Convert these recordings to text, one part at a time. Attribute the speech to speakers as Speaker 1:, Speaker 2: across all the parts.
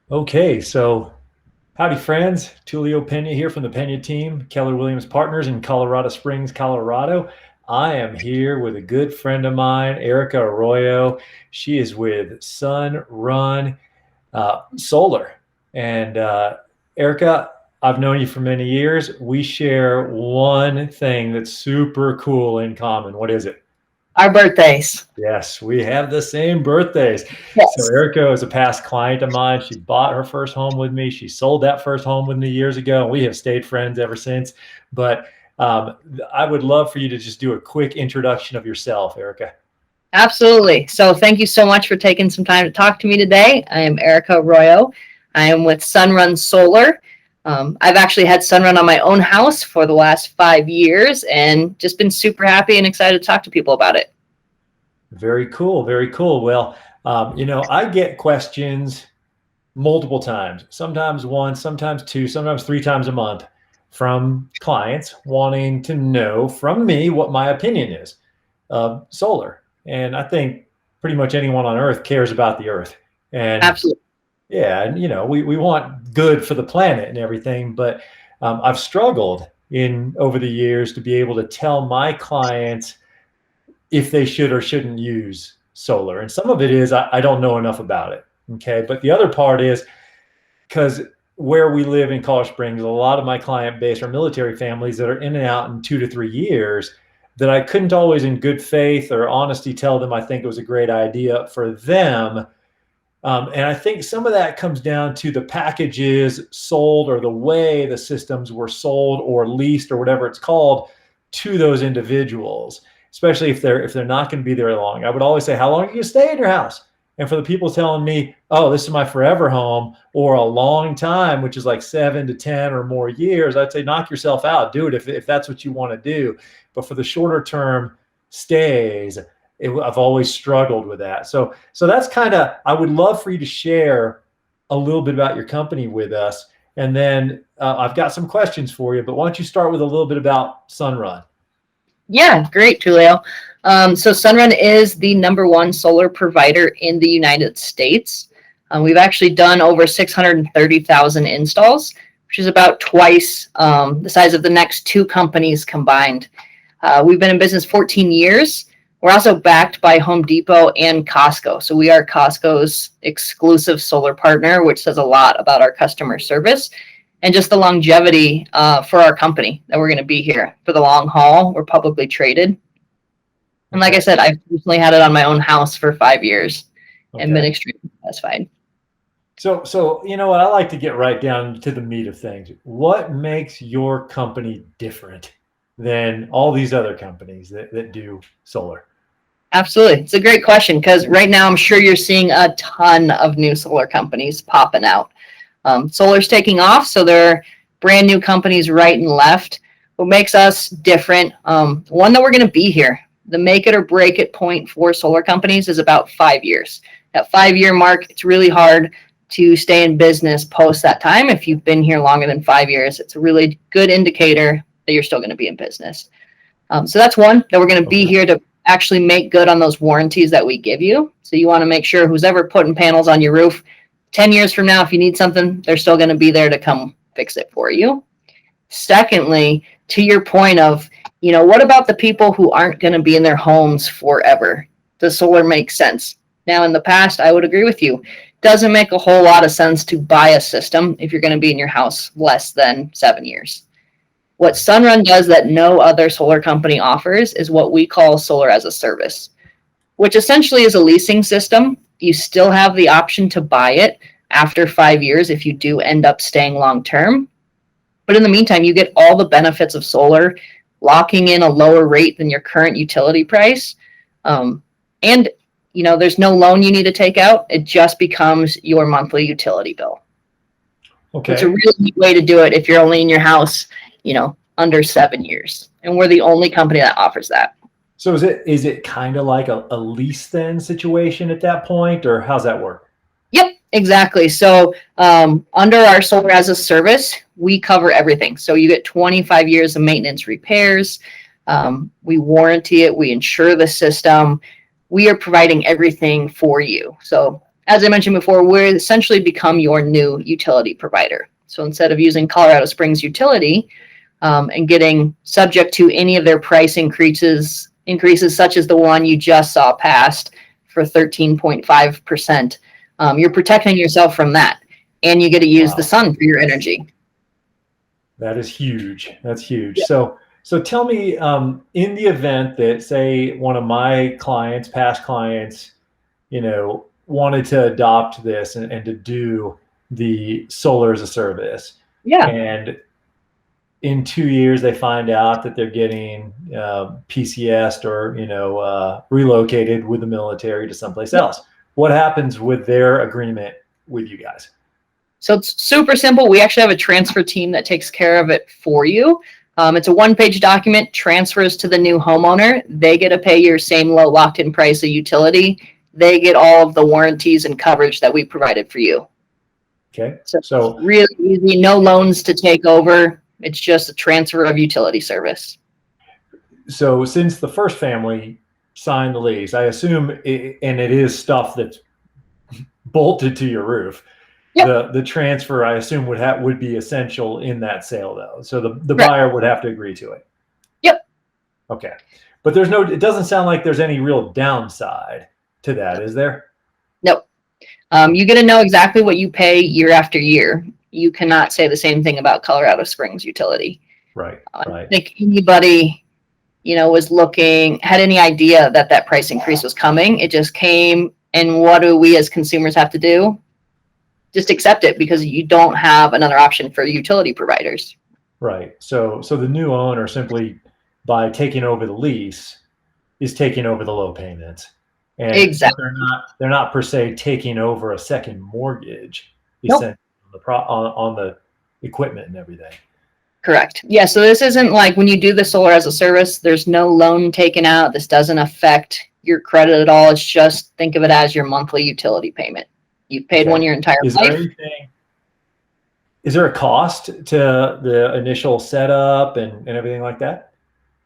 Speaker 1: Okay, so howdy, friends. Tulio Pena here from the Pena team, Keller Williams Partners in Colorado Springs, Colorado. I am here with a good friend of mine, Erika Arroyo. She is with Sunrun Solar. And Erika, I've known you for many years. We share one thing that's super cool in common. What is it?
Speaker 2: Our birthdays.
Speaker 1: Yes, we have the same birthdays. So
Speaker 2: Yes.
Speaker 1: Erica is a past client of mine. She bought her first home with me. She sold that first home with me years ago, and we have stayed friends ever since. But I would love for you to just do a quick introduction of yourself, Erica.
Speaker 2: Absolutely. So thank you so much for taking some time to talk to me today. I am Erika Arroyo. I am with Sunrun Solar. I've actually had Sunrun on my own house for the last 5 years and just been super happy and excited to talk to people about it.
Speaker 1: Very cool. Very cool. Well, I get questions multiple times, sometimes once, sometimes two, sometimes three times a month from clients wanting to know from me what my opinion is of solar. And I think pretty much anyone on earth cares about the earth. And
Speaker 2: Absolutely.
Speaker 1: yeah, and we want good for the planet and everything, but I've struggled in over the years to be able to tell my clients if they should or shouldn't use solar. And some of it is I don't know enough about it. Okay. But the other part is because where we live in Colorado Springs, a lot of my client base are military families that are in and out in 2 to 3 years that I couldn't always in good faith or honesty tell them I think it was a great idea for them. And I think some of that comes down to the packages sold or the way the systems were sold or leased or whatever it's called to those individuals, especially if they're not going to be there long. I would always say, how long are you going to stay in your house? And for the people telling me, oh, this is my forever home or a long time, which is like 7 to 10 or more years, I'd say knock yourself out. Do it if that's what you want to do. But for the shorter term stays, I've always struggled with that. So that's kind of, I would love for you to share a little bit about your company with us. And then I've got some questions for you, but why don't you start with a little bit about Sunrun?
Speaker 2: Yeah, great, Tulio. So Sunrun is the number one solar provider in the United States. We've actually done over 630,000 installs, which is about twice the size of the next two companies combined. We've been in business 14 years. We're also backed by Home Depot and Costco. So we are Costco's exclusive solar partner, which says a lot about our customer service and just the longevity for our company that we're going to be here for the long haul. We're publicly traded. And like I
Speaker 1: Okay.
Speaker 2: said, I've recently had it on my own house for 5 years and been
Speaker 1: Okay.
Speaker 2: extremely satisfied.
Speaker 1: So you know what? I like to get right down to the meat of things. What makes your company different than all these other companies that do solar?
Speaker 2: Absolutely. It's a great question because right now I'm sure you're seeing a ton of new solar companies popping out. Solar's taking off, so there are brand new companies right and left. What makes us different, one, that we're going to be here. The make it or break it point for solar companies is about 5 years. That 5 year mark, it's really hard to stay in business post that time. If you've been here longer than 5 years, it's a really good indicator that you're still going to be in business. So that's one, that we're going to be
Speaker 1: Okay.
Speaker 2: here to actually make good on those warranties that we give you. So you want to make sure who's ever putting panels on your roof, 10 years from now, if you need something, they're still going to be there to come fix it for you. Secondly, to your point of, what about the people who aren't going to be in their homes forever? Does solar make sense? Now, in the past, I would agree with you. Doesn't make a whole lot of sense to buy a system if you're going to be in your house less than 7 years. What Sunrun does that no other solar company offers is what we call solar as a service, which essentially is a leasing system. You still have the option to buy it after 5 years if you do end up staying long term. But in the meantime, you get all the benefits of solar, locking in a lower rate than your current utility price. And there's no loan you need to take out. It just becomes your monthly utility bill. So it's a
Speaker 1: Okay.
Speaker 2: really neat way to do it if you're only in your house, under 7 years. And we're the only company that offers that.
Speaker 1: So is it kind of like a lease then situation at that point, or how's that work?
Speaker 2: Yep, exactly. So under our solar as a service, we cover everything. So you get 25 years of maintenance repairs. We warranty it. We insure the system. We are providing everything for you. So as I mentioned before, we're essentially become your new utility provider. So instead of using Colorado Springs Utility and getting subject to any of their price increases such as the one you just saw passed for 13.5%, you're protecting yourself from that, and you get to use the sun for your energy.
Speaker 1: That is huge. That's huge. Yeah. So tell me, in the event that, say, one of my clients, past clients, wanted to adopt this and to do the solar as a service.
Speaker 2: Yeah.
Speaker 1: And in 2 years, they find out that they're getting PCS'd or, relocated with the military to someplace else. What happens with their agreement with you guys?
Speaker 2: So it's super simple. We actually have a transfer team that takes care of it for you. It's a one-page document, transfers to the new homeowner. They get to pay your same low locked-in price of utility. They get all of the warranties and coverage that we provided for you.
Speaker 1: Okay.
Speaker 2: So really easy, no loans to take over. It's just a transfer of utility service.
Speaker 1: So since the first family signed the lease, I assume, and it is stuff that's bolted to your roof. Yep. The transfer, I assume, would be essential in that sale, though. So the buyer would have to agree to it.
Speaker 2: Yep.
Speaker 1: Okay. But it doesn't sound like there's any real downside to that, is there?
Speaker 2: Nope. You get to know exactly what you pay year after year. You cannot say the same thing about Colorado Springs Utility.
Speaker 1: Right.
Speaker 2: I don't think anybody, had any idea that price increase was coming. It just came, and what do we as consumers have to do? Just accept it, because you don't have another option for utility providers.
Speaker 1: Right. So the new owner, simply by taking over the lease, is taking over the low payments. And
Speaker 2: exactly.
Speaker 1: They're not per se taking over a second mortgage.
Speaker 2: Nope.
Speaker 1: On the equipment and everything.
Speaker 2: Correct. Yeah. So this isn't like when you do the solar as a service, there's no loan taken out. This doesn't affect your credit at all. It's just, think of it as your monthly utility payment. You've paid one your entire life.
Speaker 1: Is there a cost to the initial setup and everything like that?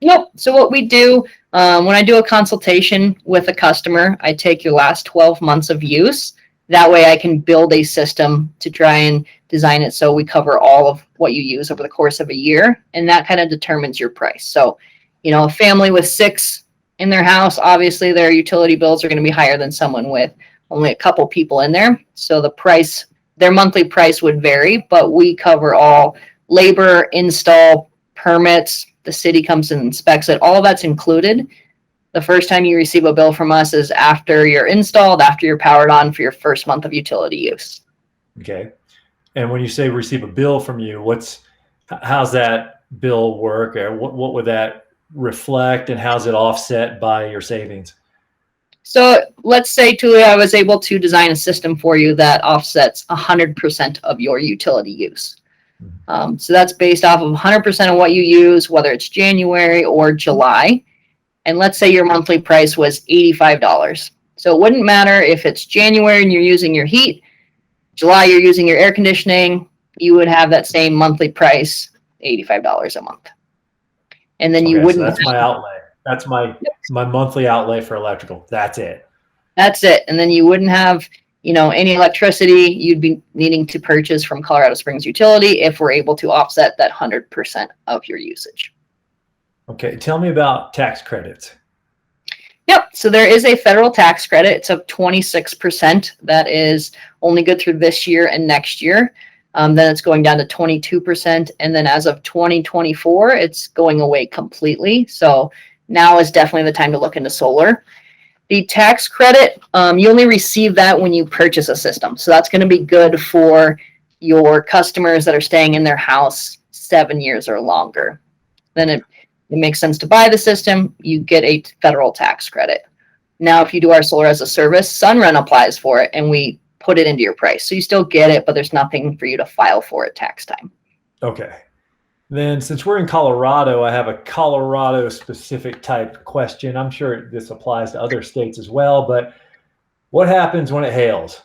Speaker 2: Nope. So what we do, when I do a consultation with a customer, I take your last 12 months of use. That way I can build a system to try and design it so we cover all of what you use over the course of a year. And that kind of determines your price. So, a family with 6 in their house, obviously their utility bills are going to be higher than someone with only a couple people in there. So their monthly price would vary, but we cover all labor, install, permits. The city comes and inspects it. All of that's included. The first time you receive a bill from us is after you're installed, after you're powered on for your first month of utility use.
Speaker 1: Okay. And when you say receive a bill from you, how's that bill work? Or what would that reflect, and how's it offset by your savings?
Speaker 2: So let's say, Tulio, I was able to design a system for you that offsets 100% of your utility use. So that's based off of 100% of what you use, whether it's January or July. And let's say your monthly price was $85. So it wouldn't matter if it's January and you're using your heat, July you're using your air conditioning, you would have that same monthly price, $85 a month. And then you wouldn't.
Speaker 1: So that's my outlay. That's my monthly outlay for electrical. That's it.
Speaker 2: That's it. And then you wouldn't have, any electricity you'd be needing to purchase from Colorado Springs Utility if we're able to offset that 100% of your usage.
Speaker 1: Okay. Tell me about tax credits.
Speaker 2: Yep. So there is a federal tax credit. It's of 26%. That is only good through this year and next year. Then it's going down to 22%. And then as of 2024, it's going away completely. So now is definitely the time to look into solar. The tax credit, you only receive that when you purchase a system. So that's going to be good for your customers that are staying in their house 7 years or longer. Then it makes sense to buy the system. You get a federal tax credit. Now, if you do our solar as a service, Sunrun applies for it, and we put it into your price. So you still get it, but there's nothing for you to file for at tax time.
Speaker 1: Okay. Then, since we're in Colorado, I have a Colorado specific type question. I'm sure this applies to other states as well, but what happens when it hails?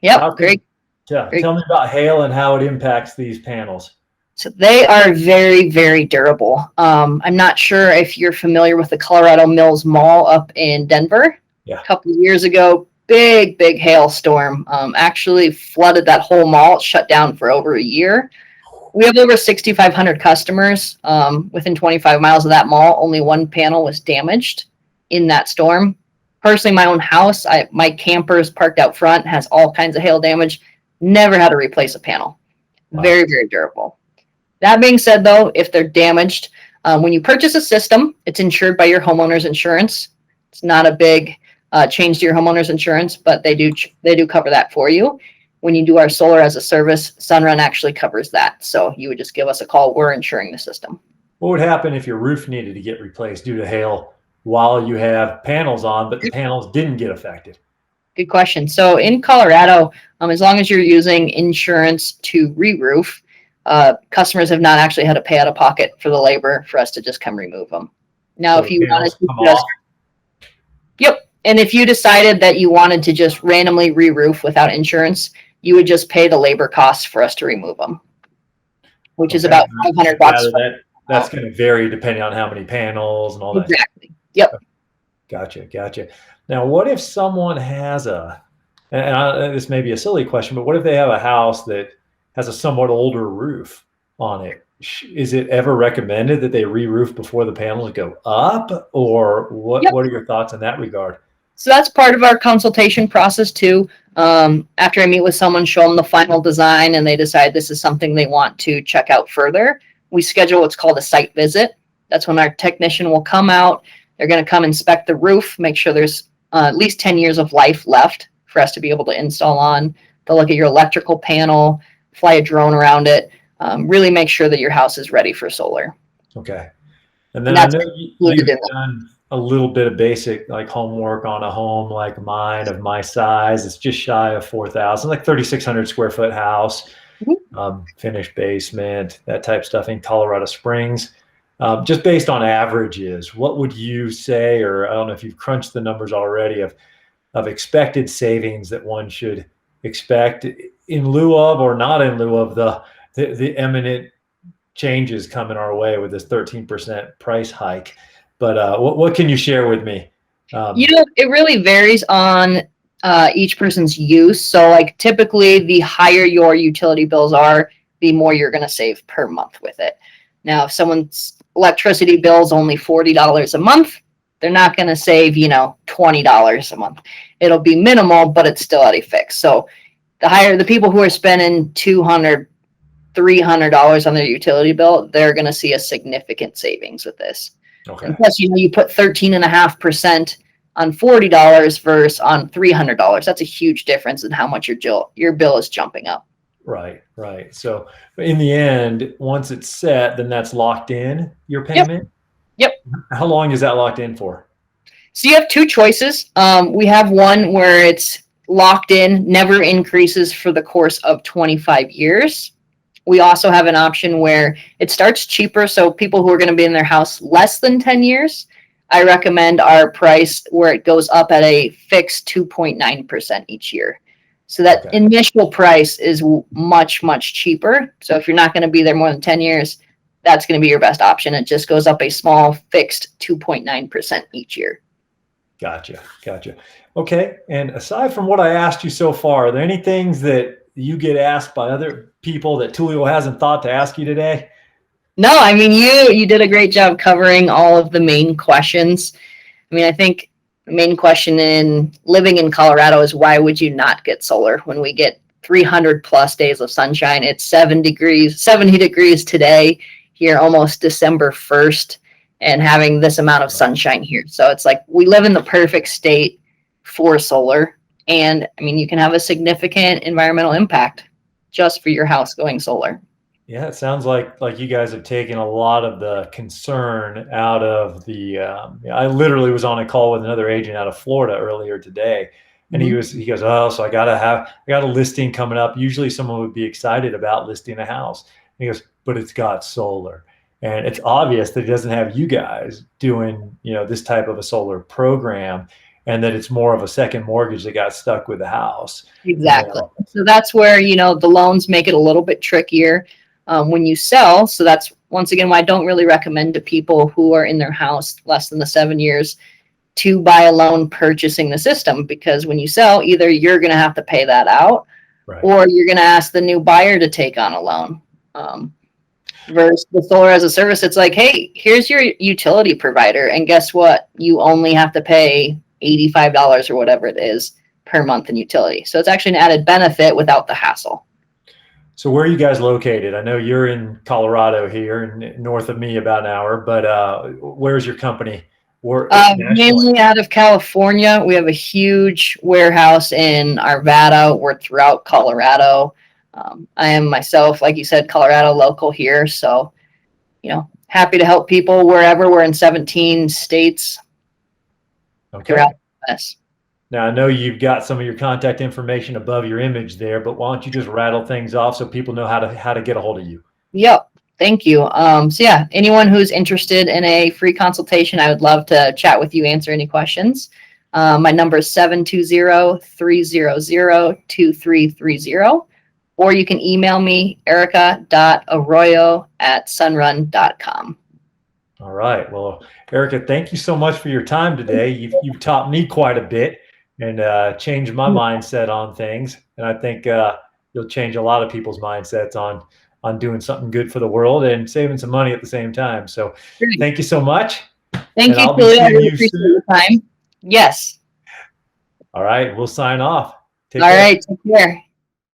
Speaker 2: Yep, great.
Speaker 1: Tell me about hail and how it impacts these panels.
Speaker 2: So they are very, very durable. I'm not sure if you're familiar with the Colorado Mills Mall up in Denver.
Speaker 1: Yeah.
Speaker 2: A couple of years ago, big hailstorm actually flooded that whole mall, shut down for over a year. We have over 6,500 customers within 25 miles of that mall. Only one panel was damaged in that storm. Personally, my own house, my camper's parked out front, has all kinds of hail damage. Never had to replace a panel.
Speaker 1: Wow.
Speaker 2: Very durable. That being said, though, if they're damaged, when you purchase a system, it's insured by your homeowner's insurance. It's not a big change to your homeowner's insurance, but they do cover that for you. When you do our solar as a service, Sunrun actually covers that. So you would just give us a call. We're insuring the system.
Speaker 1: What would happen if your roof needed to get replaced due to hail while you have panels on, but the panels didn't get affected?
Speaker 2: Good question. So in Colorado, as long as you're using insurance to re-roof, customers have not actually had to pay out of pocket for the labor for us to just come remove them. Now,
Speaker 1: So
Speaker 2: if you
Speaker 1: the
Speaker 2: wanted
Speaker 1: panels
Speaker 2: to
Speaker 1: come
Speaker 2: just,
Speaker 1: off?
Speaker 2: yep, and if you decided that you wanted to just randomly re-roof without insurance, you would just pay the labor costs for us to remove them, which is about $500.
Speaker 1: That's going to vary depending on how many panels and all that.
Speaker 2: Exactly. Yep.
Speaker 1: Gotcha. Now, what if someone has this may be a silly question, but what if they have a house that has a somewhat older roof on it? Is it ever recommended that they re-roof before the panels go up, or what?
Speaker 2: Yep.
Speaker 1: What are your thoughts in that regard?
Speaker 2: So that's part of our consultation process too. After I meet with someone, show them the final design, and they decide this is something they want to check out further, we schedule what's called a site visit. That's when our technician will come out. They're going to come inspect the roof, make sure there's at least 10 years of life left for us to be able to install on. They'll look at your electrical panel, fly a drone around it, really make sure that your house is ready for solar.
Speaker 1: Okay. And then I know you've done a little bit of basic like homework on a home like mine of my size. It's just shy of 4,000, like 3,600 square foot house, finished basement, that type of stuff in Colorado Springs. Just based on averages, what would you say, or I don't know if you've crunched the numbers already of expected savings that one should expect in lieu of or not in lieu of the imminent changes coming our way with this 13% price hike? But what can you share with me?
Speaker 2: It really varies on each person's use. So like typically the higher your utility bills are, the more you're going to save per month with it. Now, if someone's electricity bill is only $40 a month, they're not going to save, $20 a month. It'll be minimal, but it's still at a fix. So the people who are spending $200, $300 on their utility bill, they're going to see a significant savings with this.
Speaker 1: Okay.
Speaker 2: And plus, you put 13.5% on $40 versus on $300. That's a huge difference in how much your bill is jumping up.
Speaker 1: Right. So in the end, once it's set, then that's locked in, your payment?
Speaker 2: Yep.
Speaker 1: How long is that locked in for?
Speaker 2: So you have two choices. We have one where it's locked in, never increases for the course of 25 years. We also have an option where it starts cheaper. So people who are going to be in their house less than 10 years, I recommend our price where it goes up at a fixed 2.9% each year. So that initial price is much, much cheaper. So if you're not going to be there more than 10 years, that's going to be your best option. It just goes up a small fixed 2.9% each year.
Speaker 1: Gotcha. Okay. And aside from what I asked you so far, are there any things that you get asked by other people that Tulio hasn't thought to ask you today?
Speaker 2: No, I mean, you did a great job covering all of the main questions. I mean, I think the main question in living in Colorado is why would you not get solar when we get 300 plus days of sunshine? It's 70 degrees today here, almost December 1st, and having this amount of sunshine here. So it's like we live in the perfect state for solar. And I mean, you can have a significant environmental impact just for your house going solar.
Speaker 1: Yeah, it sounds like you guys have taken a lot of the concern out of the. I literally was on a call with another agent out of Florida earlier today, and he goes, oh, so I got a listing coming up. Usually, someone would be excited about listing a house. And he goes, but it's got solar, and it's obvious that it doesn't have you guys doing this type of a solar program, and that it's more of a second mortgage that got stuck with the house.
Speaker 2: Exactly. So that's where the loans make it a little bit trickier. When you sell. So that's once again why I don't really recommend to people who are in their house less than the 7 years. to buy a loan purchasing the system, because when you sell, either you're going to have to pay that out,
Speaker 1: Right.
Speaker 2: or you're going to ask the new buyer to take on a loan. Versus the solar as a service, it's like, hey, here's your utility provider, and guess what? You only have to pay $85 or whatever it is per month in utility. So it's actually an added benefit without the hassle.
Speaker 1: So where are you guys located? I know you're in Colorado here, north of me about an hour, but where's your company?
Speaker 2: Mainly out of California. We have a huge warehouse in Arvada. We're throughout Colorado. I am myself, like you said, Colorado local here. So, happy to help people wherever. We're in 17 states throughout the US.
Speaker 1: Now, I know you've got some of your contact information above your image there, but why don't you just rattle things off so people know how to get a hold of you?
Speaker 2: Yep. Thank you. So yeah, anyone who's interested in a free consultation, I would love to chat with you, answer any questions. My number is 720-300-2330, or you can email me, erica.arroyo@sunrun.com.
Speaker 1: All right. Well, Erika, thank you so much for your time today. You've taught me quite a bit and changed my mindset on things. And I think you'll change a lot of people's mindsets on doing something good for the world and saving some money at the same time. So thank you so much.
Speaker 2: Thank you, Tulio. I really appreciate your time. Yes.
Speaker 1: All right. We'll sign off.
Speaker 2: All right. Take care.